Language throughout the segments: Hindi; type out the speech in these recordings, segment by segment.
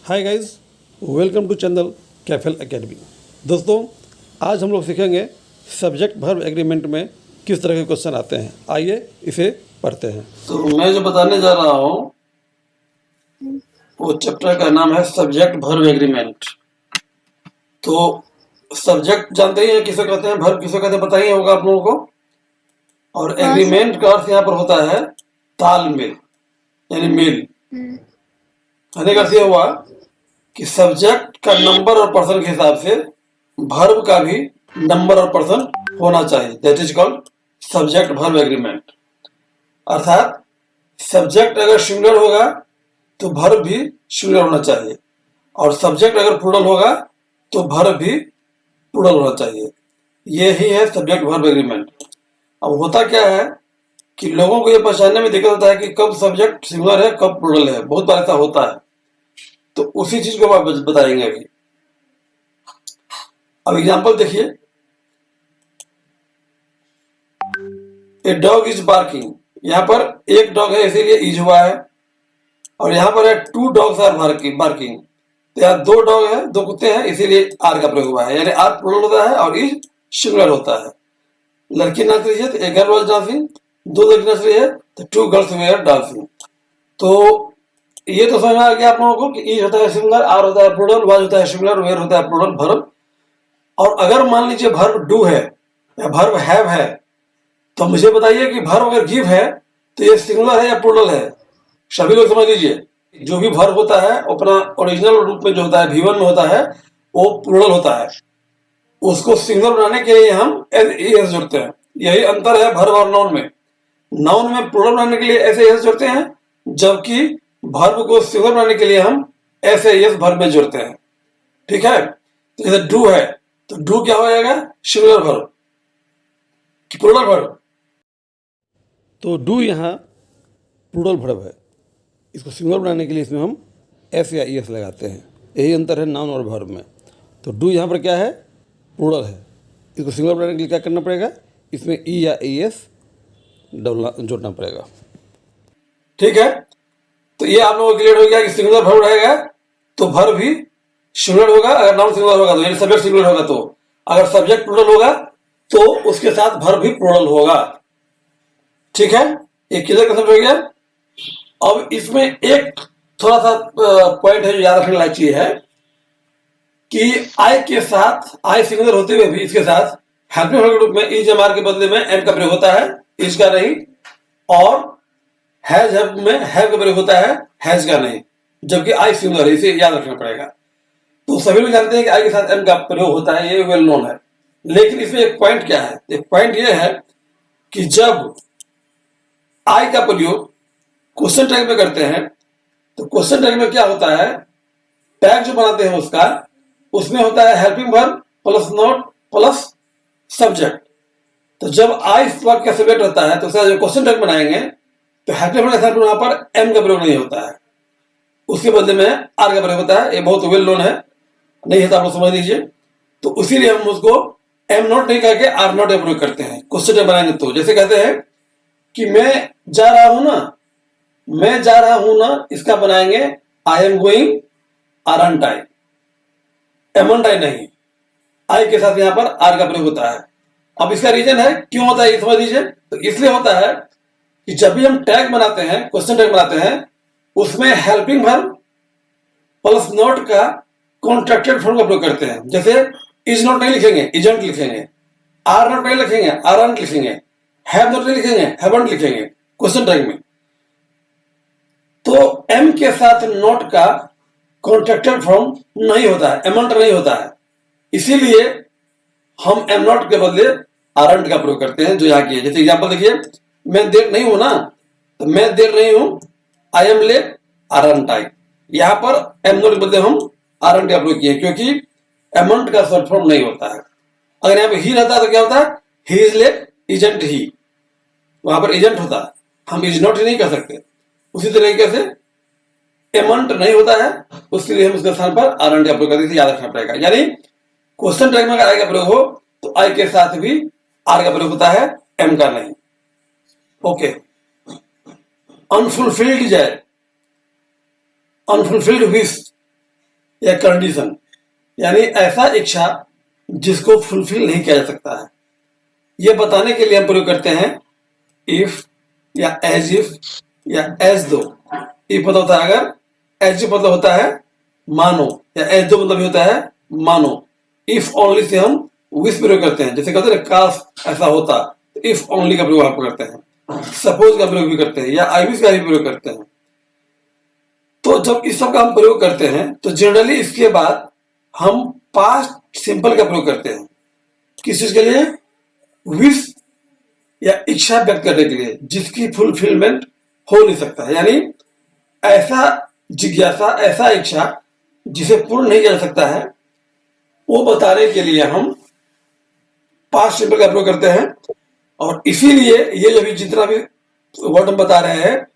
Hi guys, welcome to channel कैफेल एकेडमी। दोस्तों, आज हम लोग सीखेंगे सब्जेक्ट वर्ब एग्रीमेंट में किस तरह के क्वेश्चन आते हैं। आइए इसे पढ़ते हैं। तो मैं जो बताने जा रहा हूँ वो चैप्टर का नाम है सब्जेक्ट वर्ब एग्रीमेंट। तो सब्जेक्ट जानते ही हैं किसे कहते हैं, वर्ब किसे कहते हैं, पता ही होगा आप लोगों को। और एग्रीमेंट का अर्थ यहाँ पर होता है तालमेल, यानी मेल। कहने का अर्थ यह हुआ कि सब्जेक्ट का नंबर और पर्सन के हिसाब से वर्ब का भी नंबर और पर्सन होना चाहिए। That is called subject verb agreement. अर्थात सब्जेक्ट अगर सिंगुलर होगा तो वर्ब भी सिंगुलर होना चाहिए, और सब्जेक्ट अगर प्लूरल होगा तो वर्ब भी प्लूरल होना चाहिए। यही है सब्जेक्ट वर्ब एग्रीमेंट। अब होता क्या है कि लोगों को ये पहचानने में दिक्कत होता है कि कब सब्जेक्ट सिंगुलर है कब प्लूरल है। बहुत बार ऐसा होता है, तो उसी चीज को आप बताएंगे अभी। अब एग्जांपल देखिए, ए डॉग इज बार्किंग। यहाँ पर एक डॉग है इसीलिए इज हुआ है, और यहाँ पर है टू डॉग्स आर बार्किंग। तो यहाँ दो डॉग है, दो कुत्ते हैं, इसीलिए आर का प्रयोग हुआ है। यानी आर प्लूरल होता है और इज सिंगुलर होता है। लड़की नाच रही है तो ए गर्ल वाज डांसिंग, दो लड़की नाच रही है तो टू गर्ल्स वेयर डांसिंग। तो ये तो समझ में आ गया आप लोगों को कि इज होता है सिंगुलर, आर होता है प्लूरल, वाज होता है सिंगुलर, वेयर होता है प्लूरल वर्ब। और अगर मान लीजिए वर्ब डू है या वर्ब हैव है, तो मुझे बताइए कि वर्ब अगर गिव है तो ये सिंगुलर है या प्लूरल है। सभी लोग समझ लीजिए, जो भी वर्ब होता है अपना ओरिजिनल रूप में जो होता है V1 में होता है वो प्लूरल होता है। उसको सिंगुलर बनाने के लिए हम एस जोड़ते हैं। यही अंतर है वर्ब और नाउन में। नाउन में प्लूरल बनाने के लिए ऐसे एस जोड़ते हैं, जबकि वर्ब को सिंगुलर बनाने के लिए हम ऐसे एस वर्ब में जोड़ते हैं। ठीक है, तो जैसे डू है तो डू क्या हो जाएगा, सिंगुलर वर्ब कि प्लूरल वर्ब। तो डू यहाँ प्लूरल वर्ब है, इसको सिंगुलर बनाने के लिए इसमें हम एस या ई एस लगाते हैं। यही अंतर है नाउन और वर्ब में। तो डू यहाँ पर क्या है, प्लूरल है, इसको सिंगुलर बनाने के लिए क्या करना पड़ेगा, इसमें ई या ई एस जोड़ना पड़ेगा। ठीक है, तो ये आप लोगों को क्लियर हो गया कि सिंगुलर वर्ब रहेगा तो वर्ब भी सिंगुलर होगा। अगर नाउन सिंगुलर होगा तो, यानी सब्जेक्ट सिंगुलर होगा तो, अगर सब्जेक्ट प्लूरल होगा तो उसके साथ वर्ब भी प्लूरल होगा। ठीक है, ये क्लियर कंसेप्ट हो गया। अब इसमें एक थोड़ा सा पॉइंट है जो याद रखने लायक चीज है कि आई के साथ, आई सिंगुलर होते हुए भी इसके साथ हेल्पिंग वर्ब के रूप में इज एम आर के बदले में एम का प्रयोग होता है, इज का नहीं। और हैज में हैव का प्रयोग होता है, हैज का नहीं, जबकि आई सिंगुलर है, इसे याद रखना पड़ेगा। तो सभी लोग जानते हैं कि आई के साथ एम का प्रयोग होता है, ये वेल नोन है। लेकिन इसमें एक पॉइंट क्या है, एक पॉइंट ये है कि जब आई का प्रयोग क्वेश्चन टैग में करते हैं तो क्वेश्चन टैग में क्या होता है, टैग जो बनाते हैं उसका, उसमें होता है helping verb plus note plus subject. तो जब आई वाक्य का सब्जेक्ट रहता है तो उसका जो क्वेश्चन टैग बनाएंगे तो हेल्पिंग वर्ब के साथ वहां पर एम का प्रयोग नहीं होता है, उसके बदले में आर का प्रयोग होता है। ये बहुत वेल नोन है, नहीं है तो आप लोग समझ लीजिए। तो इसीलिए हम उसको एम नोट नहीं करके आर नोट का प्रयोग करते हैं क्वेश्चन टैग बनाएंगे। तो जैसे कहते हैं कि मैं जा रहा हूं ना, मैं जा रहा हूं ना, इसका बनाएंगे I am going aren't I, amn't I नहीं, आई के साथ यहां पर आर का प्रयोग होता है। अब इसका रीजन है क्यों होता है ये समझ लीजिए। तो इसलिए होता है कि जब भी हम टैग बनाते हैं, क्वेश्चन टैग बनाते हैं, उसमें हेल्पिंग वर्ब प्लस नोट का कॉन्ट्रैक्टेड फॉर्म का प्रयोग करते हैं। जैसे इज नोट नहीं लिखेंगे, इजंट लिखेंगे, आर नोट नहीं लिखेंगे, आरंट लिखेंगे, हैव नोट नहीं लिखेंगे, हैवंट लिखेंगे क्वेश्चन टैग में। तो एम के साथ नोट का कॉन्ट्रैक्टेड फॉर्म नहीं होता है, एमंट नहीं होता है, इसीलिए हम एम नॉट के बदले आरंट का प्रयोग करते हैं जो यहाँ की है। जैसे एग्जांपल देखिए, मैं देर नहीं हूं ना, तो मैं देर नहीं हूं, आई एम लेट आरंट आई। यहां पर एम नॉट के बदले हम आरंट का प्रयोग किए क्योंकि एमंट का शॉर्ट फॉर्म नहीं होता है। अगर यहाँ पे ही रहता है तो क्या होता है, ही इज लेट इजेंट ही, वहां पर एजेंट होता है, हम इज नॉट ही नहीं कर सकते। उसी तरीके से एमंट नहीं होता है, उसके लिए हम उसके स्थान पर आरंट का प्रयोग करते, याद रखना पड़ेगा। यानी क्वेश्चन टैग में अगर आई का प्रयोग हो तो आई के साथ भी आर का प्रयोग होता है, एम का नहीं। Okay, unfulfilled Dzire, unfulfilled wish, या कंडीशन, यानी ऐसा इच्छा जिसको फुलफिल नहीं किया जा सकता है, ये बताने के लिए हम प्रयोग करते हैं इफ या एज इफ या एज दो। इफ मतलब होता है अगर, एज इफ मतलब होता है मानो, या एज दो मतलब भी होता है मानो। इफ ओनली से हम विश प्रयोग करते हैं, जैसे कहते हैं काश ऐसा होता, तो इफ ओनली का प्रयोग आप करते हैं। सपोज का प्रयोग भी करते हैं, या आई विश का भी प्रयोग करते हैं। तो जब इस सब का हम प्रयोग करते हैं तो जनरली इसके बाद हम पास्ट सिंपल का प्रयोग करते हैं। किस चीज के लिए? विश या इच्छा व्यक्त करने के लिए, जिसकी फुलफिलमेंट हो नहीं सकता है, यानी ऐसा जिज्ञासा, ऐसा इच्छा जिसे पूर्ण नहीं किया जा सकता है, वो बताने के लिए हम पास्ट सिंपल का प्रयोग करते हैं। और इसीलिए ये जो भी जितना भी वर्ड हम बता रहे हैं,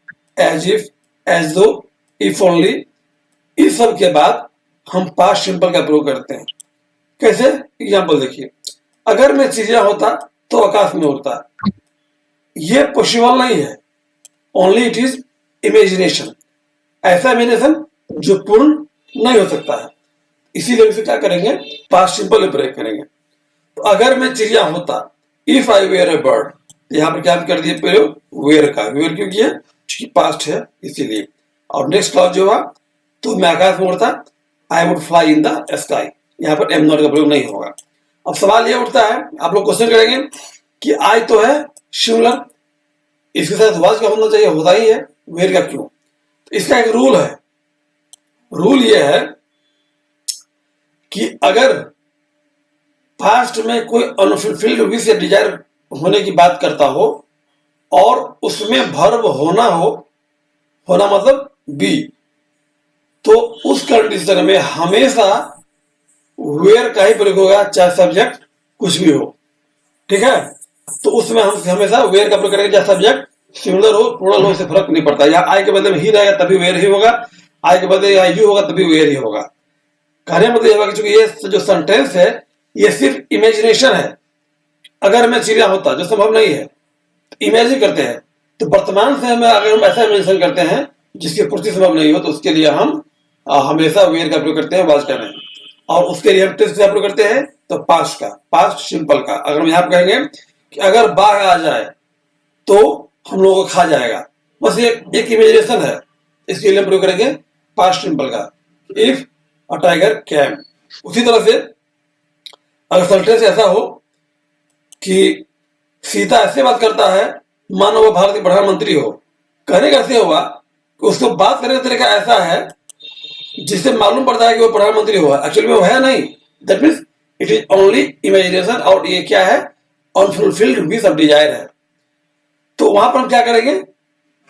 एज इफ, एज दो, इफ ओनली, इस सब के बाद हम पास्ट सिंपल का प्रयोग करते हैं। कैसे? एग्जाम्पल देखिए, अगर मैं चिड़िया होता तो आकाश में उड़ता, ये पॉसिबल नहीं है, ओनली इट इज इमेजिनेशन, ऐसा इमेजिनेशन जो पूर्ण नहीं हो सकता है। इसीलिए इसे क्या करेंगे? पास्ट सिंपल में प्रयोग करेंगे। तो अगर मैं चिड़िया होता, if I were a bird, यहाँ पर क्या कर दिए प्रयोग? वेयर का। वेयर क्यों किया? क्योंकि पास्ट है इसीलिए। और नेक्स्ट क्लॉज जो हुआ, तो मैं आकाश में उड़ता, I would fly in the sky, यहाँ पर एम नॉट का प्रयोग नहीं होगा। अब सवाल ये उठता है, आप लोग क्वेश्चन करेंगे कि आई तो है सिंगुलर, इसके साथ वाज का होना चाहिए, होता ही है, वेयर का क्यों? तो इसका एक रूल है। रूल ये है कि अगर पास्ट में कोई अनफुलफिल्ड विश या डिजायर होने की बात करता हो और उसमें वर्ब होना हो, होना मतलब बी, तो उस कंडीशन में हमेशा वेयर का ही प्रयोग होगा, चाहे सब्जेक्ट कुछ भी हो। ठीक है? तो उसमें हम हमेशा वेयर का प्रयोग करेंगे, चाहे सब्जेक्ट सिंगुलर हो, प्लूरल हो, से फर्क नहीं पड़ता। या आई के बदले में ही रहेगा तभी वेयर ही होगा, आई के बदले या यू होगा तभी वेयर ही होगा। कहने मतलब यह होगा कि चूंकि ये जो सेंटेंस है ये सिर्फ इमेजिनेशन है। अगर मैं चिड़िया होता, जो संभव नहीं है, इमेजिन करते हैं, तो वर्तमान से हमें अगर हम ऐसा इमेजिन करते हैं जिसकी पूर्ति संभव नहीं हो, तो उसके लिए हम हमेशा वेयर का प्रयोग करते हैं, वाज का नहीं। और उसके लिए हम टेंस का प्रयोग करते हैं, तो पास्ट का, पास्ट सिंपल का। अगर हम यहाँ कहेंगे कि अगर बाघ आ जाए तो हम लोगों को खा जाएगा, बस ये एक इमेजिनेशन है, इसके लिए हम प्रयोग करेंगे पास्ट सिंपल का, इफ अ टाइगर कैम। उसी तरह से अगर सेंटेंस ऐसा हो कि सीता ऐसे बात करता है मानो वो भारत के प्रधानमंत्री हो, कहने का ऐसे हुआ कि उसको बात करने का तरीका ऐसा है जिससे मालूम पड़ता है कि वो प्रधानमंत्री हुआ, एक्चुअली में वो है नहीं। That means it is only imagination, और ये क्या है? अनफुलफिल्ड विश ऑफ डिजायर है। तो वहां पर हम क्या करेंगे?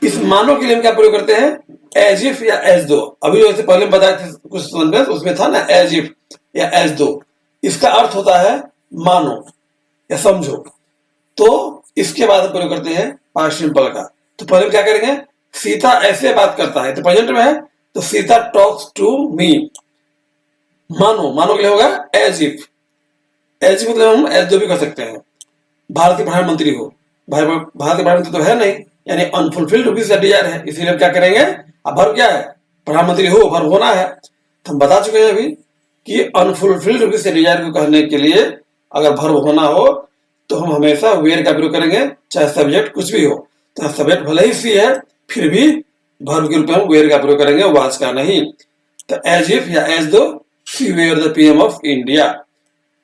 इस मानो के लिए हम क्या प्रयोग करते हैं? एज इफ या एज दो। अभी जो जैसे पहले बताए थे कुछ सेंटेंस, उसमें था ना एज इफ या एज दो, इसका अर्थ होता है मानो या समझो। तो इसके बाद हम प्रयोग करते हैं पास्ट सिंपल का। तो पहले क्या करेंगे? सीता ऐसे बात करता है, तो प्रेजेंट में है, तो सीता टॉक्स टू मी। मानो, मानो के लिए होगा एज इफ। एज मतलब हम एज दो भी कर सकते हैं। भारत के प्रधानमंत्री हो, भारत के प्रधानमंत्री तो है नहीं, यानी अनफुलफिल्ड विश या डिजायर है, इसीलिए हम क्या करेंगे? अब वर्ब क्या है? प्रधानमंत्री हो, वर्ब होना है। तो हम बता चुके हैं अभी कि अनफुलफिल्ड विश या डिजायर को कहने के लिए अगर वर्ब होना हो तो हम हमेशा वेयर का प्रयोग करेंगे, चाहे सब्जेक्ट कुछ भी हो। तो सब्जेक्ट भले ही सी है, फिर भी वर्ब के रूप में हम वेयर का प्रयोग करेंगे, वाज का नहीं। तो एज इफ या as though she were the PM of India.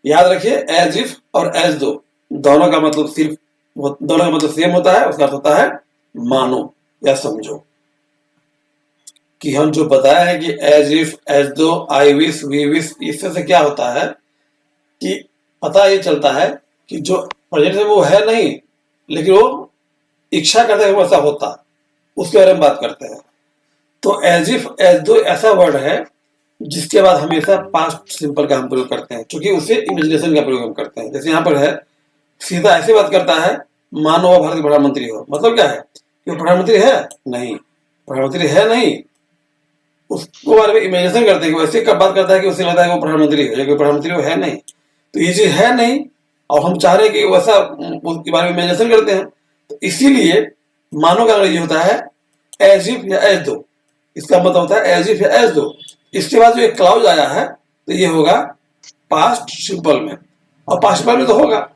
याद रखिए, एज इफ और एज दो दोनों का मतलब सिर्फ, दोनों का मतलब सेम होता है, उसका अर्थ होता है मानो या समझो। कि हम जो बताया है कि एज इफ, एज दो, आई विश, वी विश, इससे से क्या होता है कि पता ये चलता है कि जो प्रेजेंट में वो है नहीं, लेकिन वो इच्छा करते हैं वैसा होता, उसके बारे में बात करते हैं। तो एज इफ, एज दो ऐसा वर्ड है जिसके बाद हमेशा पास्ट सिंपल का हम प्रयोग करते हैं, क्योंकि उसे इमेजिनेशन का प्रयोग हम करते हैं। जैसे यहाँ पर है, सीधा ऐसे बात करता है मानो वह भारत के प्रधानमंत्री हो, मतलब क्या है कि वो प्रधानमंत्री है नहीं, प्रधानमंत्री है नहीं, उसको बारे में इमेजिनेशन करते हैं कि वैसे कब बात करता है कि उसे लगता है कि वो प्रधानमंत्री है, लेकिन प्रधानमंत्री वो है नहीं। तो ये चीज है नहीं और हम चाह रहे हैं कि वैसा उसके बारे में इमेजिनेशन करते हैं, तो इसीलिए मानो का अंग्रेजी होता है एज इफ या एज दो। इसका मतलब होता है एज इफ या एज दो। इसके बाद जो एक क्लाउज आया है तो ये होगा पास्ट सिंपल में, और पास्ट सिंपल में तो होगा,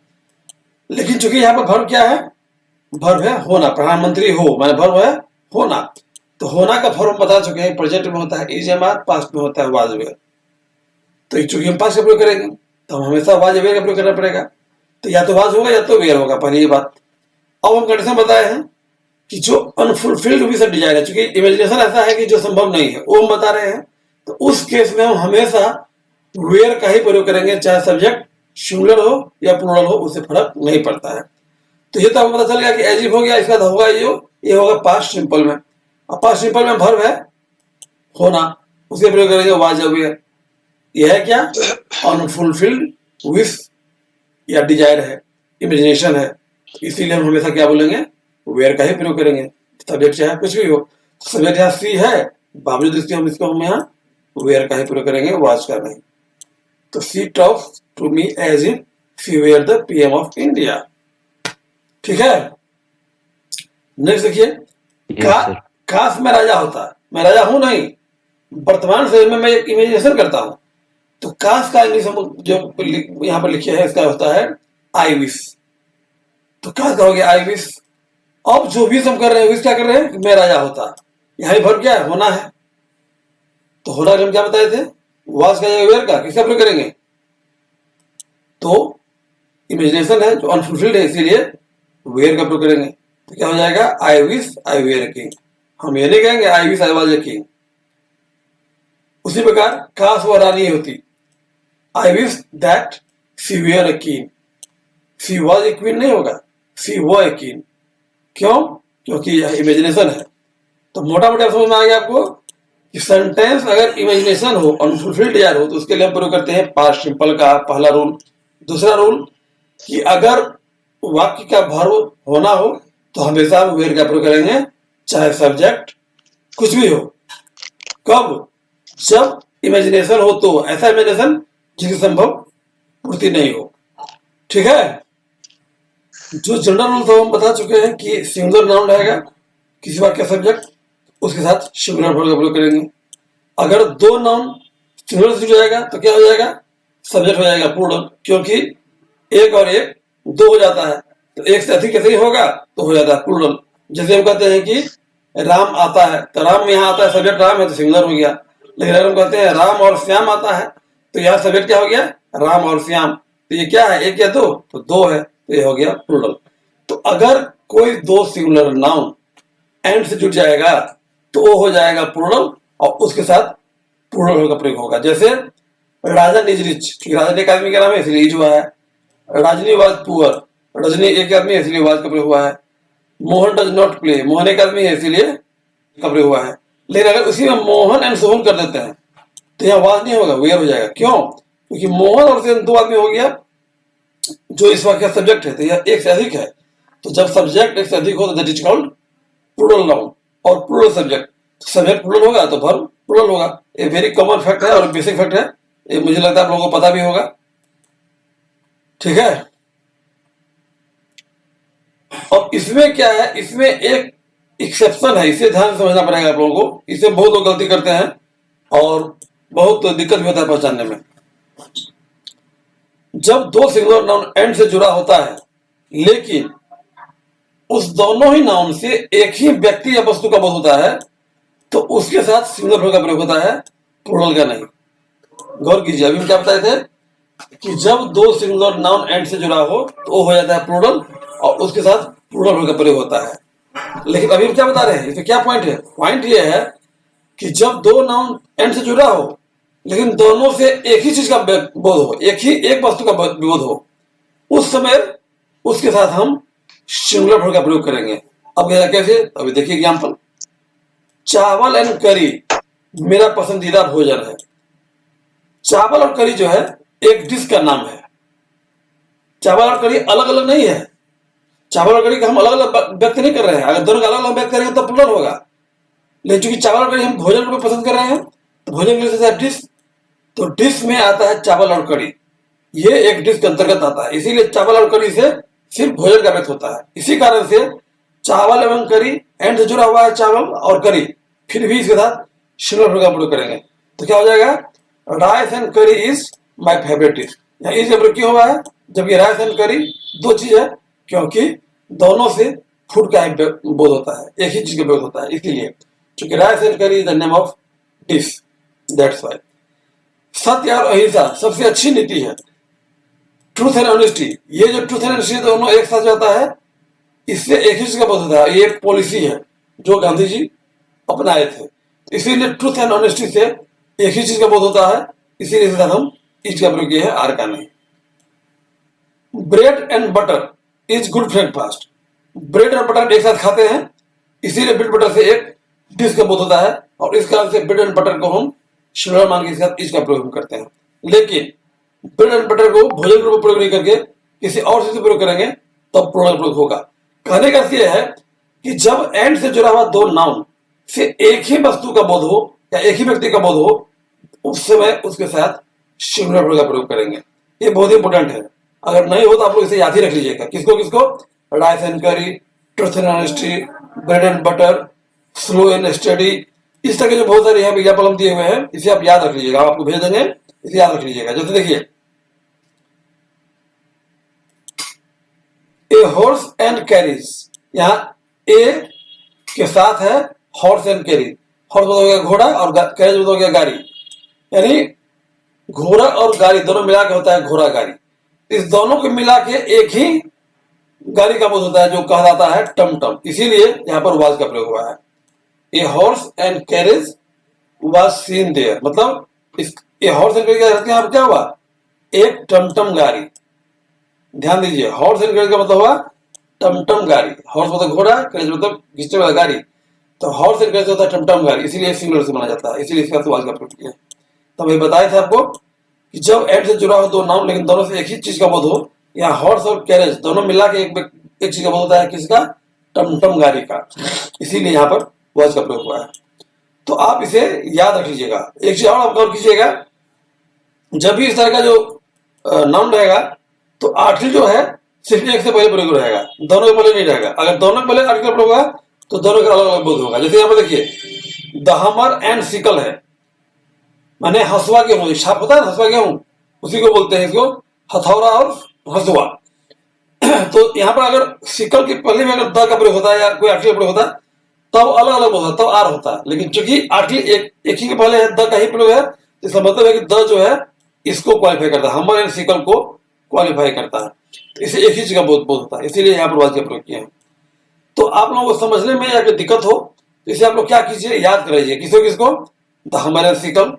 लेकिन चूंकि यहाँ पर वर्ब क्या है, वर्ब है होना, प्रधानमंत्री हो माने वर्ब है होना, तो होना का फॉर्म बता चुके हैं, प्रेजेंट में होता है इज एम आर, पास्ट में होता है वाज वेयर। तो चूंकि हम पास्ट का प्रयोग करेंगे तो हम हमेशा वाज वेयर का प्रयोग करना पड़ेगा, तो या तो वाज होगा या तो वेयर होगा, पहली ये बात। अब हम कंडीशन बताए हैं कि जो अनफुलफिल्ड विश डिजायर है, चूंकि इमेजिनेशन ऐसा है कि जो संभव नहीं है वो हम बता रहे हैं, तो उस केस में हम हमेशा वेयर का ही प्रयोग करेंगे, चाहे सब्जेक्ट सिंगुलर हो या प्लूरल हो, उससे फर्क नहीं पड़ता है। तो ये तो आपको पता चल गया कि एज इफ हो गया, इसका होगा ये होगा पास्ट सिंपल में, और पास्ट सिंपल में वर्ब है होना, उसके प्रयोग करेंगे वाज वेयर। यह है क्या, अनफुलफिल्ड विश या डिजायर है, इमेजिनेशन है, इसीलिए हम हमेशा क्या बोलेंगे, वेयर का ही प्रयोग करेंगे, सब्जेक्ट चाहे कुछ भी हो। सब्जेक्ट यहाँ सी है, बावजूद इसके हम यहाँ वेयर का ही प्रयोग करेंगे, वाज का नहीं। तो she talks to me as if she were the PM of India. ठीक है, नेक्स्ट देखिए, काश मैं राजा होता, मैं राजा हूं नहीं, वर्तमान समय में मैं एक इमेजिनेशन करता हूं, तो काश का इंग्लिश हम जो यहाँ पर लिखे है इसका होता है आई विश। तो काश का हो गया आई विश। अब जो विश हम कर रहे हैं, विश क्या कर रहे हैं, मैं राजा होता, यहाँ भी वर्ब क्या है, होना है, तो होना हम क्या बताए थे, वाज का या वेयर का, किसका प्रयोग करेंगे, तो इमेजिनेशन है जो अनफुलफिल्ड है, इसीलिए वेयर का प्रयोग करेंगे। तो क्या हो जाएगा, I wish I were king, हम ये नहीं कहेंगे I wish I was a king. उसी प्रकार काश वो रानी होती, I wish that she were a king, she was a queen नहीं होगा, शी वो ए किंग। क्यों, क्योंकि यह इमेजिनेशन है। तो मोटा मोटा समझ में आ गया आपको कि सेंटेंस अगर इमेजिनेशन हो, अनफुलफिल्ड डिजायर हो, तो उसके लिए हम प्रयोग करते हैं पास्ट सिंपल का, पहला रूल। दूसरा रूल कि अगर वाक्य का वर्ब होना हो तो हमेशा हम वेयर का प्रयोग करेंगे, चाहे सब्जेक्ट कुछ भी हो। कब, जब इमेजिनेशन हो, तो ऐसा इमेजिनेशन जिसकी संभव पूर्ति नहीं हो। ठीक है, जो जनरल रूल तो हम बता चुके हैं कि सिंगुलर नाउन रहेगा किसी वाक्य का सब्जेक्ट, उसके साथ सिंगुलर वर्ब का प्रयोग करेंगे। अगर दो नाउन सिंगुलर से जुड़ जाएगा तो क्या हो जाएगा, सब्जेक्ट हो जाएगा प्लूरल, क्योंकि एक और एक दो हो जाता है, तो एक से अधिक कैसे ही होगा तो हो जाता है प्लूरल। जैसे हम कहते हैं कि राम आता है, तो राम यहाँ आता है, सब्जेक्ट राम है तो सिंगुलर हो गया। लेकिन अगर हम कहते हैं राम और श्याम आता है, तो यहाँ सब्जेक्ट क्या हो गया, राम और श्याम, तो ये क्या है, एक या दो, तो दो है, तो ये हो गया प्लूरल। तो अगर कोई दो सिंगुलर नाउन एंड से जुड़ जाएगा तो वो हो जाएगा प्लूरल, और उसके साथ प्लूरल का प्रयोग होगा। जैसे राजन इज रिच, राजन एक आदमी का नाम है इसलिए इज हुआ है। रजनी वाज पुअर, रजनी एक आदमी है इसलिए वाज का प्रयोग हुआ है। Mohan does not play, Mohan एक आदमी है इसलिए का प्रयोग हुआ है। लेकिन अगर उसी में मोहन एंड सोहन कर देते हैं तो यहाँ वाज नहीं होगा, वेयर हो जाएगा। क्यों, क्योंकि मोहन और सोहन दो आदमी हो गया जो इस वाक्य का सब्जेक्ट है, तो यह एक से अधिक है। तो जब सब्जेक्ट एक से अधिक हो तो that is called plural noun, और प्लूरल सब्जेक्ट, सब्जेक्ट प्लूरल होगा तो वर्ब प्लूरल होगा। ये वेरी कॉमन फैक्ट है और बेसिक फैक्ट है, ये मुझे लगता है आप लोगों को पता भी होगा। ठीक है, और इसमें क्या है, इसमें एक एक्सेप्शन है, इसे ध्यान से समझना पड़ेगा आप लोगों को। इसे बहुत लोग गलती करते हैं और बहुत दिक्कत भी होता है पहचानने में। जब दो सिंगुलर नाउन एंड से जुड़ा होता है, लेकिन उस दोनों ही नाउन से एक ही व्यक्ति या वस्तु का बोध होता है, तो उसके साथ सिंगुलर वर्ब का प्रयोग होता है, प्लूरल का नहीं। गौर कीजिए, अभी हम क्या बताए थे कि जब दो सिंगुलर नाउन एंड से जुड़ा हो तो वो हो जाता है प्लूरल, और उसके साथ प्लूरल वर्ब का प्रयोग होता है। लेकिन अभी हम क्या बता रहे हैं, इसमें क्या पॉइंट है, पॉइंट ये है कि जब दो नाउन एंड से जुड़ा हो लेकिन दोनों से एक ही चीज का बोध हो, एक वस्तु का बोध हो, उस समय उसके साथ हम सिंगुलर वर्ब का प्रयोग करेंगे। अब कैसे, अभी देखिए एग्जांपल, चावल एंड करी मेरा पसंदीदा भोजन है। चावल और करी जो है एक डिश का नाम है। चावल और करी अलग अलग नहीं है, चावल और करी का हम अलग अलग व्यक्त नहीं कर रहे हैं। अगर दोनों का अलग अलग व्यक्त करेंगे तो प्लूरल होगा, लेकिन चूंकि चावल और करी हम भोजन को पसंद कर रहे हैं तो भोजन के लिए डिश, तो डिश में आता है चावल और करी, ये एक डिश के अंतर्गत आता है। इसीलिए चावल और करी से सिर्फ भोजन का व्यक्त होता है। इसी कारण से चावल एवं करी एंड से जुड़ा हुआ है, चावल और करी, फिर भी इसके साथ सिंगुलर वर्ब का प्रयोग करेंगे। तो क्या हो जाएगा, राइस एंड करी इज माई फेवरेट डिश। यहाँ इज का प्रयोग क्यों हुआ है, जबकि राइस एंड करी दो चीज है, क्योंकि दोनों से फूड का बोध होता है, एक ही चीज का बोध होता है, इसीलिए क्योंकि राइस एंड करी is the name of dish, that's why. सत्य और अहिंसा सबसे अच्छी नीति है। ट्रूथ एंड ऑनेस्टी, ये जो ट्रूथ एंड ऑनेस्टी दोनों एक साथ जाता है, इससे एक ही चीज का बोध होता है, ये एक पॉलिसी है जो गांधी जी अपनाए थे, इसीलिए ट्रूथ एंड ऑनेस्टी से एक ही चीज का बोध होता है, इसीलिए इसके साथ हम इज का प्रयोग किया है, आर का नहीं। Bread and butter is good breakfast, bread और बटर एक साथ खाते हैं, इसीलिए ब्रेड बटर से एक डिश का बोध होता है, और इस कारण से ब्रेड एंड बटर को हम सिंगुलर मान के साथ इज का प्रयोग करते हैं। लेकिन ब्रेड एंड बटर को भोजन के रूप में प्रयोग नहीं करके किसी और चीज से प्रयोग करेंगे तब प्लूरल प्रयोग होगा। कहने का अर्थ यह है कि जब एंड से जुड़ा हुआ दो नाउन से एक ही वस्तु का बोध हो या एक ही व्यक्ति का बोध हो, उस समय उसके साथ सिंगुलर वर्ब का प्रयोग करेंगे। ये बहुत ही इंपॉर्टेंट है, अगर नहीं हो तो आप लोग इसे याद ही रख लीजिएगा। किसको किसको, rice and curry, truth and honesty, bread and butter, slow and study, इस तरह के जो बहुत सारे यहाँ एग्जाम्पल हम दिए हुए हैं, इसे आप याद रख लीजिएगा, आपको भेज देंगे, इसे याद रख लीजिएगा। जैसे देखिए, ए हॉर्स एंड कैरीज, यहाँ ए के साथ है हॉर्स एंड कैरी, हॉर्स मतलब हो गया घोड़ा और कैरेज मतलब हो गया गाड़ी, यानी घोड़ा और गाड़ी दोनों मिला के होता है घोड़ा गाड़ी। इस दोनों को मिला के एक ही गाड़ी का बोध होता है जो कहा जाता है टमटम, इसीलिए यहाँ पर वाज का प्रयोग हुआ है। A horse and carriage was seen there, मतलब इस ए हॉर्स एंड कैरेज यहाँ क्या हुआ, एक टमटम गाड़ी। ध्यान दीजिए, हॉर्स एंड कैरेज का मतलब हुआ टमटम गाड़ी, हॉर्स मतलब घोड़ा, कैरेज मतलब खींचने वाला गाड़ी, तो हॉर्स एंड कैरेज होता है टमटम गाड़ी, इसीलिए सिंगुलर से माना जाता है, इसीलिए इसका वाज का प्रयोग किया। तो मैं बताए थे आपको कि जब एंड से जुड़ा हो दो नाउन लेकिन दोनों से एक ही चीज का बोध हो, या हॉर्स और कैरेज दोनों मिला के एक चीज का बोध होता है, किसका, टमटम गाड़ी का, इसीलिए यहाँ पर वाज का प्रयोग हुआ है। तो आप इसे याद रख लीजिएगा। एक चीज और आप गौर कीजिएगा, जब भी इस तरह का जो नाउन रहेगा तो आर्टिकल जो है सिर्फ एक से पहले प्रयोग रहेगा, दोनों के पहले नहीं रहेगा। अगर दोनों के पहले आर्टिकल प्रयोग होगा तो दोनों का अलग अलग बोध होगा। जैसे यहाँ पर देखिए, द हमर एंड सिकल है, माने हसुआ गेहूं, छाप होता है ना हसुआ गेहूं, उसी को बोलते हैं, इसको हथौड़ा और हसुआ। तो यहाँ पर अगर सिकल के पहले में अगर द का प्रयोग होता है या कोई आर्टिकल प्रयोग होता है तब अलग अलग होता है, तब आर होता है। लेकिन चूंकि आर्टिकल एक ही के पहले है, द का ही प्रयोग है, इसका मतलब है कि द जो है इसको क्वालिफाई करता है, हमर एंड सिकल को क्वालिफाई करता है, तो इसे एक ही चीज का बोध होता है, इसीलिए यहाँ पर वाज का प्रयोग किया है। तो आप लोगों को समझने में अगर दिक्कत हो तो इसे आप लोग क्या कीजिए, याद कर लीजिए, किसको किसको, the hammer and sickle,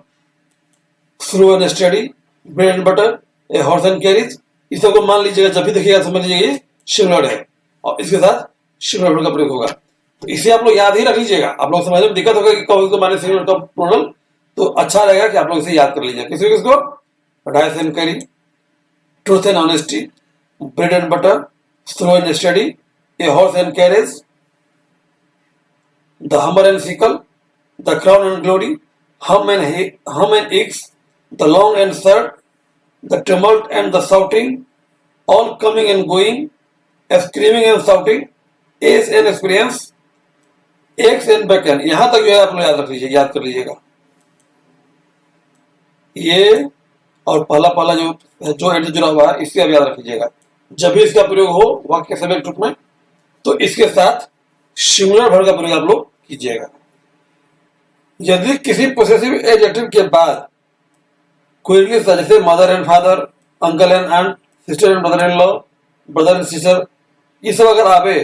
slow and study, bread and butter, A horse and carries, इस सबको मान लीजिएगा, जब भी देखिएगा समझ लीजिएगा ये सिंगुलर है और इसके साथ सिंगुलर का प्रयोग होगा। तो इसे आप लोग याद ही रख लीजिएगा। आप लोग समझने में दिक्कत होगा कि कब इसको माने सिंगुलर का प्लूरल, तो अच्छा रहेगा कि आप लोग इसे याद कर लीजिए। किसको किसको, rice and curry, truth and honesty, bread and butter, slow and steady, a horse and carriage, the hammer and sickle, the crown and glory, hum and eggs, the long and short, the tumult and the shouting, all coming and going, screaming and shouting, age and experience, eggs and bacon। यहां तक जो है आप लोग याद रख लीजिए, याद कर लीजिएगा ये, और पहला पहला जो एंड जुड़ा हुआ है इससे आप याद रख लीजिएगा। जब भी इसका प्रयोग हो वाक्य के सब्जेक्ट रूप में तो इसके साथ सिंगुलर वर्ब का प्रयोग आप लोग कीजिएगा। यदि किसी पोसेसिव एडजेक्टिव के बाद कोई इंग्लिश जैसे mother and father, uncle and aunt, sister and brother in law, brother and sister, ये सब अगर आवे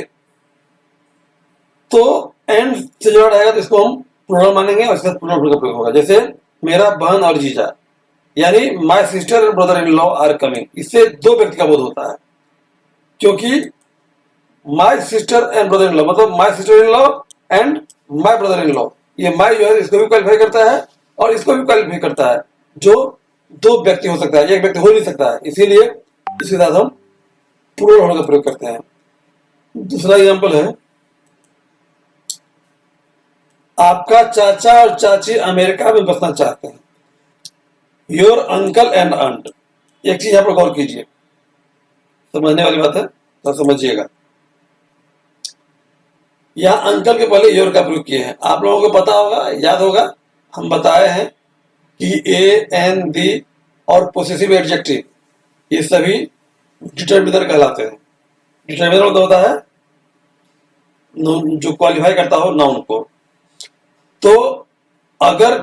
तो एंड से जुड़ा रहेगा तो इसको हम प्लूरल मानेंगे और इसके साथ प्लूरल का प्रयोग होगा। जैसे मेरा बहन और जीजा, यानी my sister and brother in law are coming, इससे दो व्यक्ति का बोध होता है, क्योंकि my sister and brother in law मतलब my sister in law and my brother in law, ये माय जो है इसको भी क्वालिफाई करता है और इसको भी क्वालिफाई करता है, जो दो व्यक्ति हो सकता है, एक व्यक्ति हो नहीं सकता है, इसीलिए इसके साथ हम प्लूरल होने का प्रयोग करते हैं। दूसरा एग्जांपल है, आपका चाचा और चाची अमेरिका में बसना चाहते हैं, योर अंकल एंड आंट। एक चीज यहाँ पर गौर कीजिए, समझने वाली बात है तो समझिएगा। यहाँ अंकल के पहले योर का प्रयोग किए हैं, आप लोगों को पता होगा, याद होगा, हम बताए हैं कि ए एन दी और पोसेसिव एडजेक्टिव ये सभी डिटर्मिनर कहलाते हैं। डिटर्मिनर मतलब होता है जो क्वालिफाई करता हो नाउन को। तो अगर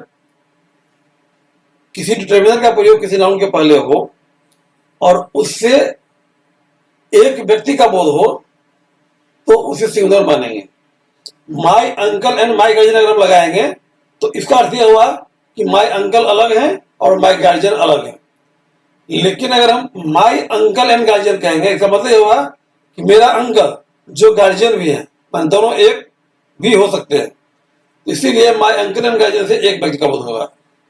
किसी डिटर्मिनर का प्रयोग किसी नाउन के पहले हो और उससे एक व्यक्ति का बोध हो तो उसे सिंगुलर मानेंगे। माई अंकल एंड माई गार्जियन अगर हम लगाएंगे तो इसका अर्थ यह हुआ कि माई अंकल अलग है और माई गार्जियन अलग है। लेकिन अगर हम माई अंकल एंड गार्जियन कहेंगे इसका मतलब यह हुआ कि मेरा अंकल जो गार्जियन भी है, दोनों एक भी हो सकते हैं, इसीलिए माई अंकल एंड गार्जियन से एक व्यक्ति का बोध होगा।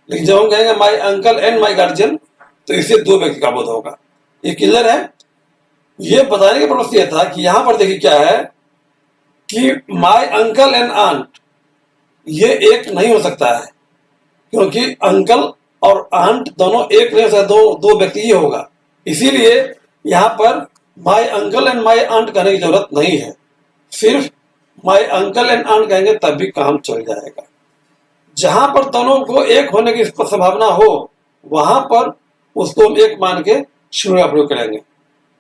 लेकिन जब हम कहेंगे माई अंकल एंड माई गार्जियन तो इससे दो व्यक्ति का बोध होगा। ये क्लियर है। ये बताने का प्रश्न यह था कि यहां पर देखिए क्या है कि माई अंकल एंड आंट ये एक नहीं हो सकता है, क्योंकि अंकल और आंट दोनों एक नहीं हो सकता, दो व्यक्ति ही होगा। इसीलिए यहां पर my uncle and my aunt कहने की जरूरत नहीं है, सिर्फ माई अंकल एंड आंट कहेंगे तब भी काम चल जाएगा। जहां पर दोनों को एक होने की संभावना हो वहां पर उसको हम एक मान के सिंगुलर का प्रयोग करेंगे।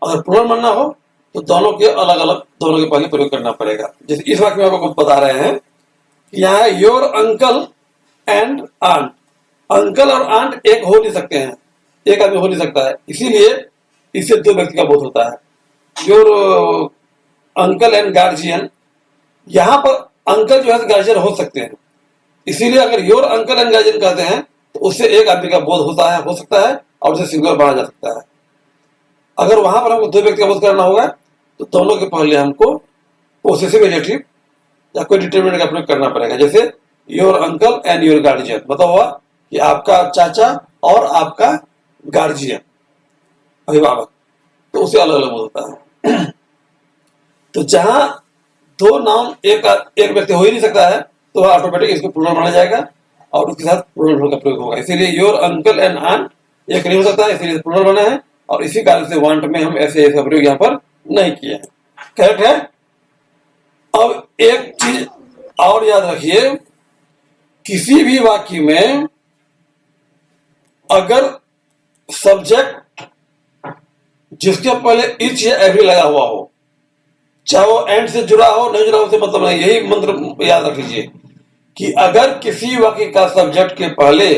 अगर प्लूरल मानना हो तो दोनों के अलग अलग, दोनों के पहले प्रयोग करना पड़ेगा। जैसे इस वाक्य में आपको बता रहे हैं कि यहाँ your uncle and aunt, uncle और आंट एक हो नहीं सकते हैं, एक आदमी हो नहीं सकता है, इसीलिए इससे दो व्यक्ति का बोध होता है। योर अंकल एंड गार्जियन, यहां पर अंकल जो है गार्जियन हो सकते हैं, इसीलिए अगर योर अंकल एंड गार्जियन कहते हैं तो उससे एक आदमी का बोध होता है, हो सकता है, और उसे सिंगुलर माना जा सकता है। अगर वहां पर हमको दो व्यक्ति का बोध करना होगा तो दोनों के पहले हमको पोसेसिव एडजेक्टिव या कोई डिटरमिनेंट का प्रयोग करना पड़ेगा। जैसे your uncle and your guardian, मतलब हुआ कि आपका चाचा और आपका गार्जियन, अभिभावक, तो उसे अलग अलग बोध होता है। तो जहां दो नाउन एक व्यक्ति हो ही नहीं सकता है तो वह ऑटोमेटिक इसको प्लूरल माना जाएगा और उसके साथ प्लूरल का प्रयोग होगा। इसीलिए योर अंकल एंड आंट एक नहीं हो सकता है, इसीलिए प्लूरल बना है, और इसी कारण से वांट में हम ऐसे इसका प्रयोग यहाँ पर नहीं किए हैं। करेक्ट है। अब एक चीज और याद रखिए, किसी भी वाक्य में अगर सब्जेक्ट जिसके पहले इच या एवरी लगा हुआ हो, चाहे वो एंड से जुड़ा हो नहीं जुड़ा हो उससे मतलब नहीं, यही मंत्र याद रख लीजिए कि अगर किसी वाक्य का सब्जेक्ट के पहले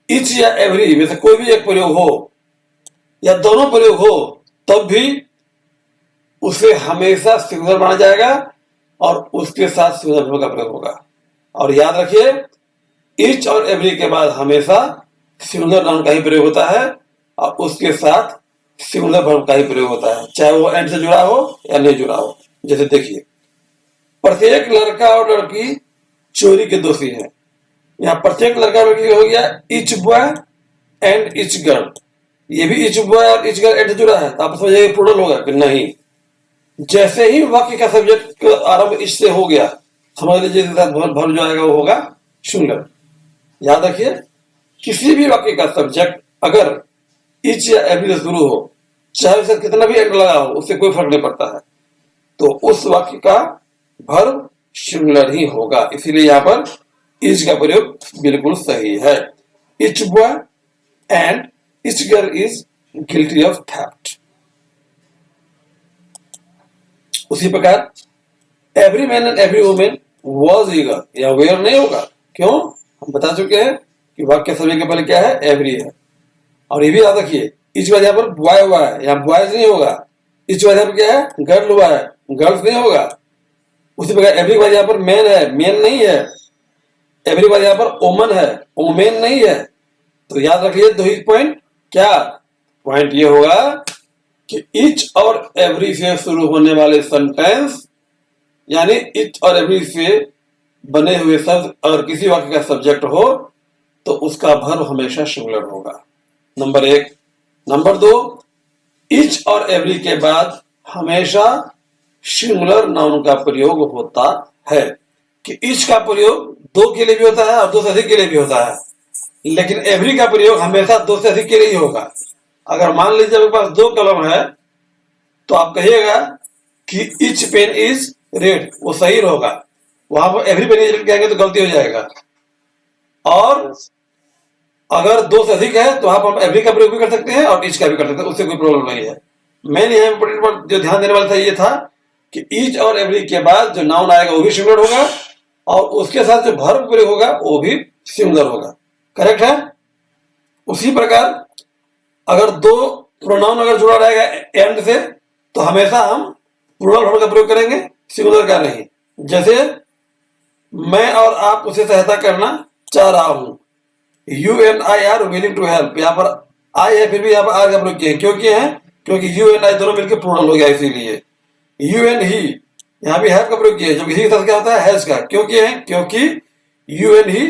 इच या एवरी में से कोई भी एक प्रयोग हो या दोनों प्रयोग हो तब भी उसे हमेशा सिंगुलर माना जाएगा और उसके साथ सिंगुलर वर्ब का प्रयोग होगा। और याद रखिए इच और एवरी के बाद हमेशा सिंगुलर नाउन का ही प्रयोग होता है और उसके साथ सिंगुलर वर्ब का ही प्रयोग होता है, चाहे वो एंड से जुड़ा हो या नहीं जुड़ा हो। जैसे देखिए, प्रत्येक लड़का और लड़की चोरी के दोषी है। यहाँ प्रत्येक लड़का और लड़की हो गया etch boy and each girl, ये भी इच बॉय और इच गर्ल एंड से जुड़ा है, तो आप समझिए प्लूरल होगा कि नहीं। जैसे ही वाक्य का सब्जेक्ट आरंभ इच से हो गया, समझ लीजिए वर्ब जो आएगा वो होगा सिंगुलर। याद रखिए किसी भी वाक्य का सब्जेक्ट अगर इच या एवरी से शुरू हो, चाहे उसे कितना भी एंड लगा हो, उससे कोई फर्क नहीं पड़ता है, तो उस वाक्य का वर्ब सिंगुलर ही होगा। इसीलिए यहां पर इच का प्रयोग बिल्कुल सही है। Etch boy and each girl is guilty of theft. उसी प्रकार every man and every women was eager, या वेयर नहीं होगा, क्यों? हम बता चुके हैं कि वाक्य सभी के पहले क्या है, एवरी है। और ये भी याद रखिए इच के बाद यहाँ पर बॉय हुआ है, यहाँ बॉयज नहीं होगा। इच के बाद यहाँ पर क्या है, गर्ल हुआ है, गर्ल्स नहीं होगा। उसी प्रकार एवरी के बाद यहाँ पर मैन है, मेन नहीं है। एवरी के बाद यहाँ पर ओमन है, ओमेन नहीं है। तो याद रखिए दो ही पॉइंट, क्या पॉइंट ये होगा कि इच और एवरी से शुरू होने वाले सेंटेंस यानी इच और एवरी से बने हुए शब्द अगर किसी वाक्य का सब्जेक्ट हो तो उसका वर्ब हमेशा सिंगुलर होगा, नंबर एक। नंबर दो, इच और एवरी के बाद हमेशा सिंगुलर नाउन का प्रयोग होता है। कि इच का प्रयोग दो के लिए भी होता है और दो से अधिक के लिए भी होता है, लेकिन एवरी का प्रयोग हमेशा दो से अधिक के लिए ही होगा। अगर मान लीजिए आपके पास दो कलम है तो आप कहिएगा कि इच पेन इज रेड, वो सही होगा। वहां पर एवरी पेन इज रेड कहेंगे तो गलती हो जाएगा। और अगर दो से अधिक है तो आप हम एवरी का प्रयोग भी कर सकते हैं और ईच का भी कर सकते हैं, उससे कोई प्रॉब्लम नहीं है। मेन यहाँ इंपोर्टेंट बात जो ध्यान देने वाला था ये था कि ईच और एवरी के बाद जो नाउन आएगा वो भी सिंगुलर होगा और उसके साथ जो वर्ब प्रयोग होगा वो भी सिंगुलर होगा। करेक्ट है। उसी प्रकार अगर दो प्रोनाउन अगर जुड़ा रहेगा एंड से तो हमेशा हम प्लूरल वर्ब का प्रयोग करेंगे, सिंगुलर का नहीं। जैसे मैं और आप उसे सहायता करना चाह रहा हूं, you and I are willing to help. यहाँ पर आई है फिर भी यहाँ पर आर का प्रयोग किया, क्यों किए हैं? क्योंकि यू एंड आई दोनों मिलकर प्लूरल हो गया, इसीलिए यू एंड ही यहाँ भी हैव का प्रयोग किया। जब ही के साथ क्या होता है? हैज का। क्यों किए हैं? क्योंकि यू एंड ही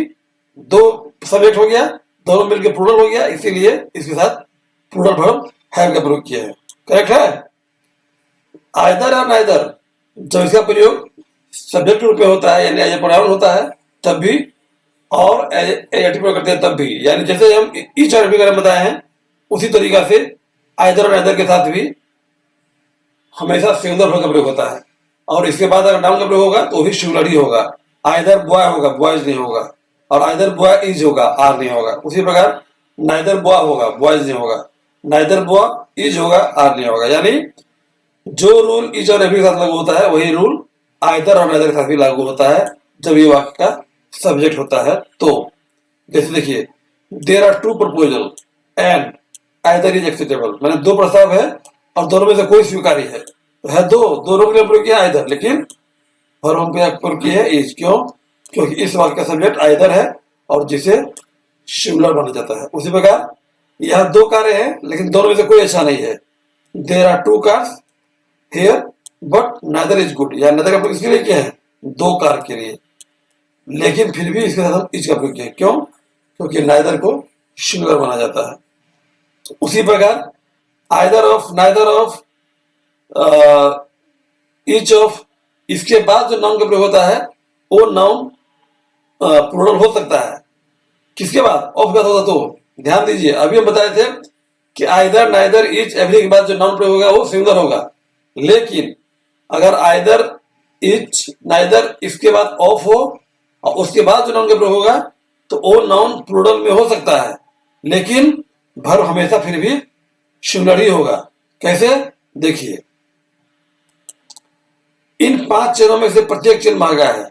दो सब्जेक्ट हो गया, दोनों मिलकर प्लूरल हो गया, इसीलिए इसके साथ प्लूरल वर्ब हैव का प्रयोग किया है। करेक्ट है। आइदर और नाइदर जब इसका प्रयोग सब्जेक्ट रूप में होता है यानी एज ए प्रोनाउन होता है तब भी, और एडजेक्टिव प्रयोग करते हैं तब भी, यानी जैसे हम ईच और एवरी वगैरह बताए हैं उसी तरीका से आइदर और नाइदर के साथ भी हमेशा सिंगुलर वर्ब का प्रयोग होता है। और इसके बाद अगर नाउन का प्रयोग होगा तो भी सिंगुलर ही होगा। आइदर बॉय होगा, बॉयज नहीं होगा, और आइदर बॉय इज होगा, आर नहीं होगा। उसी प्रकार नाइदर बॉय होगा, बॉयज नहीं होगा, नाइदर बॉय इज होगा, आर नहीं होगा। यानी जो रूल इच और एवरी के साथ लागू होता है वही रूल आइदर और नाइदर के साथ भी लागू होता है जब ये वाक्य का सब्जेक्ट होता है। तो जैसे देखिए, there are two proposal and either is acceptable, मैंने दो प्रस्ताव है और दोनों में से कोई स्वीकार्य है, तो है दोनों के लिए प्रयोग किया आइदर, लेकिन वर्ब पे प्रयोग किया है इज। क्यों? क्योंकि इस वाक्य का सब्जेक्ट आइदर है और जिसे सिंगुलर माना जाता है। उसी प्रकार यहाँ दो कार्य हैं लेकिन दोनों में से कोई अच्छा नहीं है। There are two cars here but neither is good, या नाइदर का प्रयोग किसके लिए किया है? दो कार के लिए, लेकिन फिर भी इसके साथ हम इज का प्रयोग किया। क्यों? क्योंकि नाइदर को सिंगुलर माना जाता है। उसी प्रकार either of, neither of, each of, इसके बाद जो नाउन का प्रयोग होता है वो नाउन प्लूरल हो सकता है। किसके बाद? ऑफ का होता तो। ध्यान दीजिए, अभी हम बताए थे कि आइदर, नाइदर, ईच, एवरी के बाद जो नाउन प्रयोग होगा वो सिंगुलर होगा, लेकिन अगर आइदर, ईच, नाइदर इसके बाद ऑफ हो और उसके बाद जो नाउन का प्रयोग होगा तो वो नाउन प्लूरल में हो सकता है, लेकिन वर्ब हमेशा फिर भी सिंगुलर ही होगा। कैसे? देखिए, इन 5 चेनों में से प्रत्येक चेन मांगा है।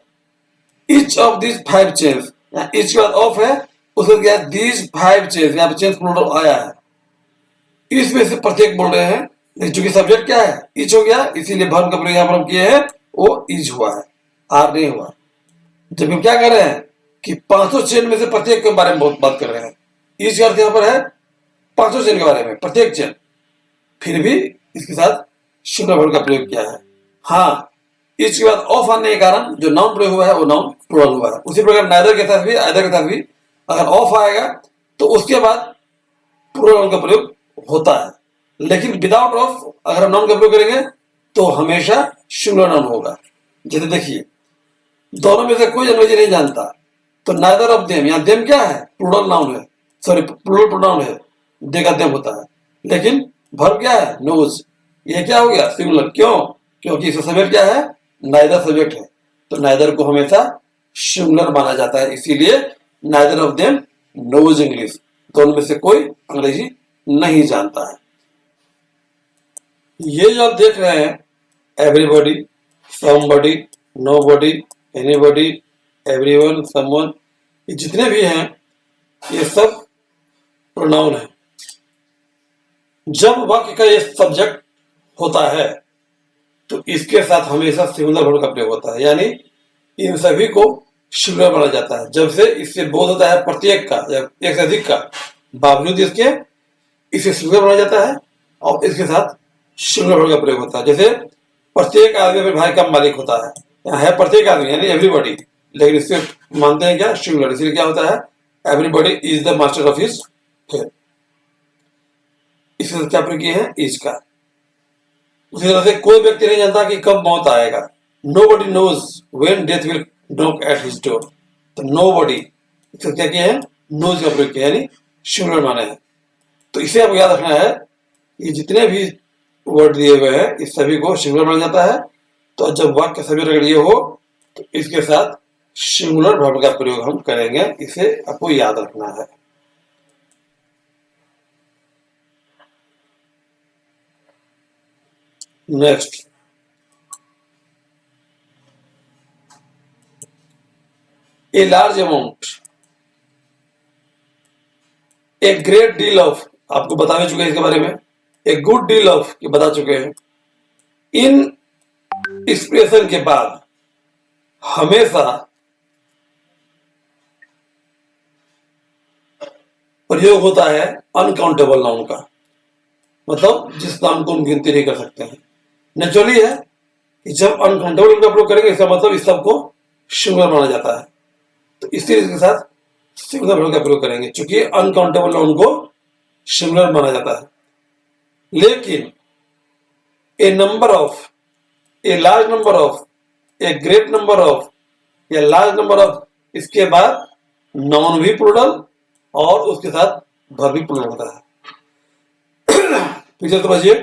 Each of this 5 chains, each के बाद ऑफ है, उसके बाद क्या है? दीज 5 चेन्स, यहाँ पे चेन्स प्लूरल आया है, इसमें से प्रत्येक बोल रहे हैं। चूंकि सब्जेक्ट क्या है? ईच हो गया, इसीलिए वर्ब का प्रयोग यहाँ पर हम किए हैं, वो इज हुआ है, आर नहीं हुआ। जब हम क्या कर रहे हैं कि 500 चेन में से प्रत्येक के बारे में बहुत बात कर रहे हैं, ईच का अर्थ यहाँ पर है 500 चेन के बारे में, प्रत्येक चेन, फिर भी इसके साथ सिंगुलर वर्ब का प्रयोग किया है। हाँ, ईच के बाद ऑफ आने के कारण जो नाउन प्रयोग हुआ है वो नाउन प्लूरल हुआ है। उसी प्रकार नाइदर के साथ भी, आइदर के साथ भी अगर ऑफ आएगा तो उसके बाद प्लूरल का प्रयोग होता है, लेकिन विदाउट ऑफ अगर हम नाउन का प्रयोग करेंगे तो हमेशा सिंगुलर नाउन होगा। जैसे देखिए, दोनों में से कोई अंग्रेजी नहीं जानता, तो नाइदर ऑफ देम, यहाँ देम क्या है? प्लूरल नाउन है, सॉरी प्लूरल प्रोनाउन है, दे का देम होता है, लेकिन वर्ब क्या है? नोज। ये क्या हो गया? सिंगुलर। क्यों? क्योंकि इसका सब्जेक्ट क्या है? नाइदर सब्जेक्ट है, तो नाइदर को हमेशा सिंगुलर माना जाता है, इसीलिए neither of them knows English, दोनों में से कोई अंग्रेजी नहीं जानता है। ये जो आप देख रहे हैं, everybody, somebody, nobody, anybody, everyone, someone, ये जितने भी हैं ये सब प्रोनाउन है। जब वाक्य का ये सब्जेक्ट होता है तो इसके साथ हमेशा सिंगुलर वर्ब का प्रयोग होता है, यानी इन सभी को सिंगुलर माना जाता है। जब से इससे बोध होता है प्रत्येक का या एक से अधिक का, बावजूद इसके इसे सिंगुलर माना जाता है और इसके साथ सिंगुलर वर्ब का प्रयोग होता है। जैसे प्रत्येक आदमी अपने भाई का मालिक होता है, यहाँ है प्रत्येक आदमी यानी एवरीबॉडी, लेकिन इससे मानते हैं क्या? सिंगुलर। इसलिए क्या होता है? Everybody is the master of his faith. इसके साथ क्या प्रयोग किए हैं? इज का। उसी तरह से कोई व्यक्ति नहीं जानता कि कब मौत आएगा, nobody knows when death will knock at his door, तो नोबडी इसका क्या किया है? नोज का प्रयोग किया, यानी सिंगुलर माने हैं। तो इसे आपको याद रखना है, ये जितने भी वर्ड दिए हुए हैं इस सभी को सिंगुलर माना जाता है। तो जब वाक्य सब्जेक्ट अगर ये हो तो इसके साथ सिंगुलर वर्ब का प्रयोग हम करेंगे, इसे आपको याद रखना है। Next, A large amount, A great deal of, आपको बता भी चुके हैं इसके बारे में, ए गुड डील ऑफ ये बता चुके हैं। इन एक्सप्रेशन के बाद हमेशा प्रयोग होता है अनकाउंटेबल नाउन का, मतलब जिस नाम को हम गिनती नहीं कर सकते हैं। नेचुरली है कि जब अनकाउंटेबल का प्रयोग करेंगे इसका मतलब इस सब को सिंगुलर माना जाता है, तो इसीलिए इसके साथ सिंगुलर वर्ब का प्रयोग करेंगे, क्योंकि अनकाउंटेबल नाउन को सिंगुलर माना जाता है। लेकिन a number of, a large number of, a great number of, a large number of, इसके बाद नाउन भी प्लूरल और उसके साथ वर्ब भी प्लूरल होता है। फिर समझिए,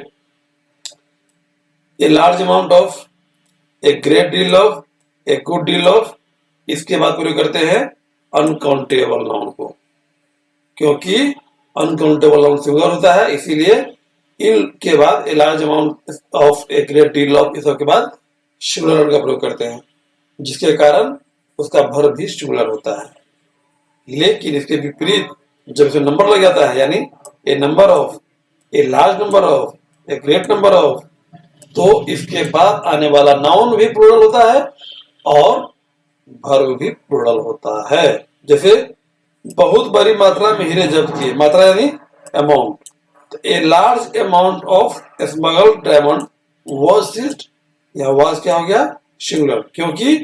ए large amount of, a great deal of, a good deal of, इसके बाद प्रयोग करते हैं अनकाउंटेबल नाउन को, क्योंकि अनकाउंटेबल नाउन सिंगुलर होता है, इसीलिए इनके बाद ए large amount of, a great deal of, इस सब के बाद सिंगुलर नाउन का प्रयोग करते हैं, जिसके कारण उसका वर्ब भी सिंगुलर होता है। लेकिन इसके विपरीत जब इसे नंबर लग जाता है, यानी a number of, a large number of, a great number of, तो इसके बाद आने वाला नाउन भी प्लूरल होता है और वर्ब भी प्लूरल होता है। जैसे बहुत बड़ी मात्रा में हीरे जब्त किए, मात्रा यानी अमाउंट, तो a large amount of smuggled diamond was seized, या वाज क्या हो गया सिंगुलर, क्योंकि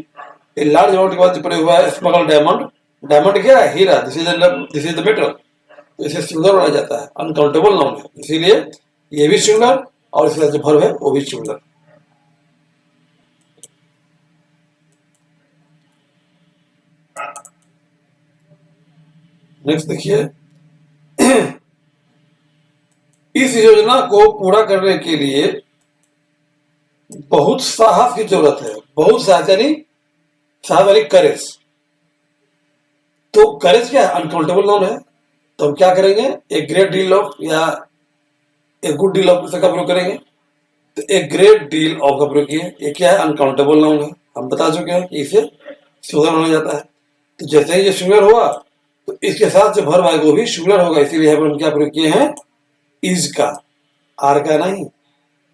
ए लार्ज अमाउंट के बाद जो प्रयोग हुआ है स्मगल्ड डायमंड, डायमंड क्या है हीरा, दिस इज द मेटल, तो इसे सिंगुलर बनाया जाता है, अनकाउंटेबल नाउन है, इसीलिए ये भी सिंगुलर और इसके साथ जो वर्ब है वो भी सिंगुलर। नेक्स्ट देखिए, इस योजना को पूरा करने के लिए बहुत साहस की जरूरत है, बहुत साहस यानी साहस वाली करेज, तो करेज क्या है अनकाउंटेबल नाउन है, तो हम क्या करेंगे ए ग्रेट डील ऑफ या ए गुड डील ऑफ का प्रयोग करेंगे, तो ए ग्रेट डील ऑफ का प्रयोग किए, ये क्या है अनकाउंटेबल नाउन है, हम बता चुके हैं कि इसे सिंगुलर माना जाता है, तो जैसे ही ये सिंगुलर हुआ तो इसके साथ जो वर्ब आएगा वो भी सिंगुलर होगा, इसीलिए यहाँ पर हम क्या प्रयोग किए हैं इज का, आर का नहीं,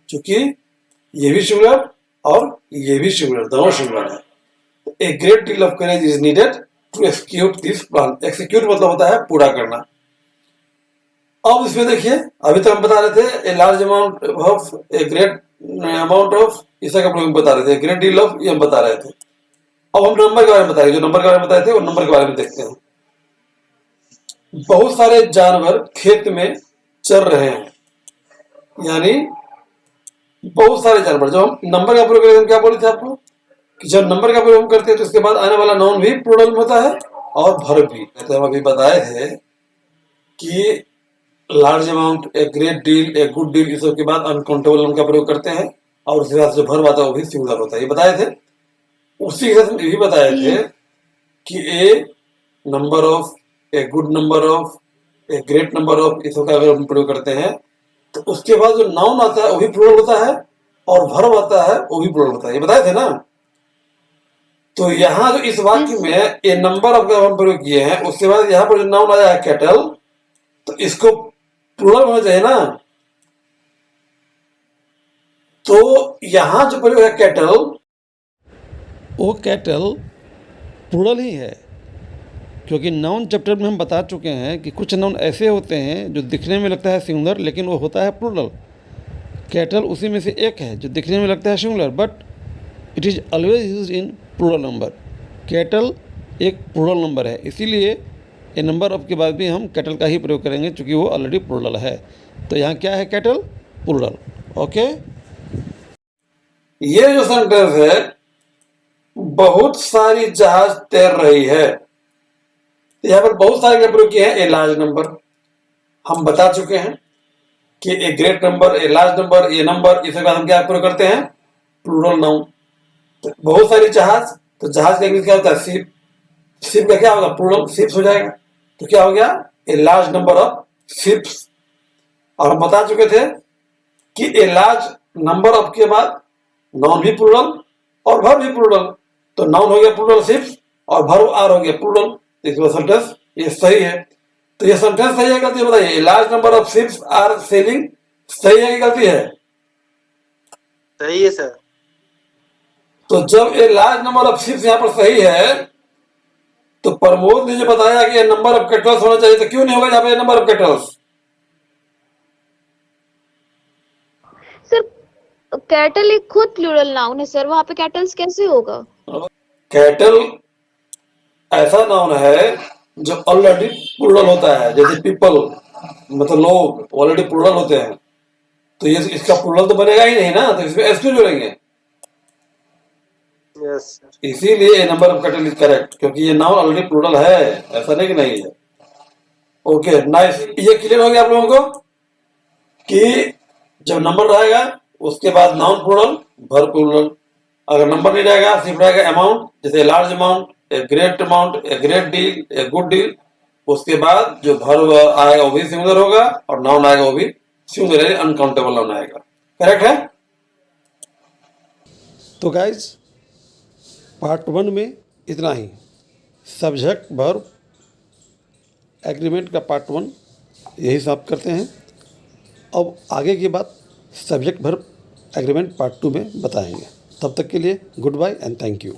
क्योंकि ये भी सिंगुलर और ये भी सिंगुलर, दोनों सिंगुलर है। A great deal of courage is needed to execute this plan, execute मतलब होता है पूरा करना। अब इसमें देखिए, अभी तक हम बता रहे थे ए large amount of, a great amount of, इसका का प्रयोग बता रहे थे, ग्रेट डील ऑफ ये हम बता रहे थे। अब हम नंबर के बारे में बताएंगे, जो नंबर के बारे में बताए थे वो नंबर के बारे में देखते हैं। बहुत सारे जानवर खेत में चर रहे हैं, यानी बहुत सारे जानवर, जब हम नंबर का प्रयोग करेंगे, क्या बोले थे आपको कि जब नंबर का प्रयोग करते हैं तो उसके बाद आने वाला नाउन भी प्लूरल में होता है और वर्ब भी। तो हम अभी बताए थे कि large amount, A great deal, a good deal, इस सब के बाद अनकाउंटेबल नाउन का प्रयोग करते हैं और उसके बाद जो वर्ब आता है वो भी सिंगुलर होता है, ये बताए थे। उसी के साथ ये भी बताए थे कि a number of, a good number of, a great number of, इस सब का अगर हम प्रयोग करते हैं तो उसके बाद जो नाउन आता है वो भी प्लूरल होता है और वर्ब आता है वो भी प्लूरल होता है, ये बताए थे ना। तो यहाँ जो इस वाक्य में ए नंबर ऑफ का हम प्रयोग किए हैं, उसके बाद यहाँ पर जो नाउन आया है कैटल, तो इसको प्लूरल होना चाहिए ना, तो यहाँ जो प्रयोग है कैटल, वो कैटल प्लूरल ही है, क्योंकि नाउन चैप्टर में हम बता चुके हैं कि कुछ नाउन ऐसे होते हैं जो दिखने में लगता है सिंगुलर लेकिन वो होता है प्लूरल। कैटल उसी में से एक है जो दिखने में लगता है singular but it is always used in plural number. Cattle एक प्लूरल नंबर है, इसीलिए ए नंबर ऑफ के बाद भी हम कैटल का ही प्रयोग करेंगे क्योंकि वो ऑलरेडी प्लूरल है। तो यहाँ क्या है कैटल प्लूरल। ओके, ये जो सेंटेंस है बहुत सारी जहाज तैर रही है, तो यहाँ पर बहुत सारे का प्रयोग किया है ए लार्ज नंबर, हम बता चुके हैं कि ए ग्रेट नंबर, ए लार्ज नंबर, ए नंबर, इसके बाद हम क्या प्रयोग करते हैं प्लूरल नाउन। तो बहुत सारी जहाज, तो जहाज का इंग्लिश क्या होता है शिप, शिप का क्या होगा प्लूरल शिप्स हो जाएगा, तो क्या हो गया ए लार्ज नंबर ऑफ शिप्स। और हम बता चुके थे कि ए लार्ज नंबर ऑफ के बाद नाउन भी प्लूरल और वर्ब भी प्लूरल, तो नाउन हो गया प्लूरल शिप्स और वर्ब आर हो गया प्लूरल। इसका सेंटेंस ये सही है। तो ये सेंटेंस सही है गलती बताइए? Large number of ships are sailing सही है कि गलती है? सही है सर। तो जब ये लार्ज नंबर ऑफ शिप्स यहाँ पर सही है, तो प्रमोद ने जो बताया कि ये नंबर ऑफ कैटल्स होना चाहिए, तो क्यों नहीं होगा यहाँ पे number of kettles? Sir cattle एक खुद प्लूरल नाउन है सर, वहां पे कैटल्स कैसे होगा? कैटल ऐसा नाउन है जो ऑलरेडी प्लूरल होता है, जैसे पीपल मतलब लोग ऑलरेडी प्लूरल होते हैं, तो ये इसका प्लूरल तो बनेगा ही नहीं ना, तो इसमें एस क्यों जोड़ेंगे? Yes sir. इसीलिए number of cattle is correct, क्योंकि ये नाउन ऑलरेडी प्लूरल है, ऐसा नहीं कि नहीं है। ओके नाइस, ये क्लियर हो गया आप लोगों को कि जब नंबर रहेगा उसके बाद नाउन प्लूरल वर्ब प्लूरल, अगर नंबर नहीं रहेगा सिर्फ रहेगा अमाउंट, जैसे large amount, a great amount, A great deal, a good deal, उसके बाद जो वर्ब आएगा वो भी सिंगुलर होगा और नाउन आएगा वो भी सिंगुलर अनकाउंटेबल नाउन आएगा। करेक्ट है? तो गाइज पार्ट 1 में इतना ही। सब्जेक्ट वर्ब एग्रीमेंट का पार्ट 1 यही समाप्त करते हैं। अब आगे की बात सब्जेक्ट वर्ब एग्रीमेंट पार्ट 2 में बताएंगे। तब तक के लिए goodbye and thank you.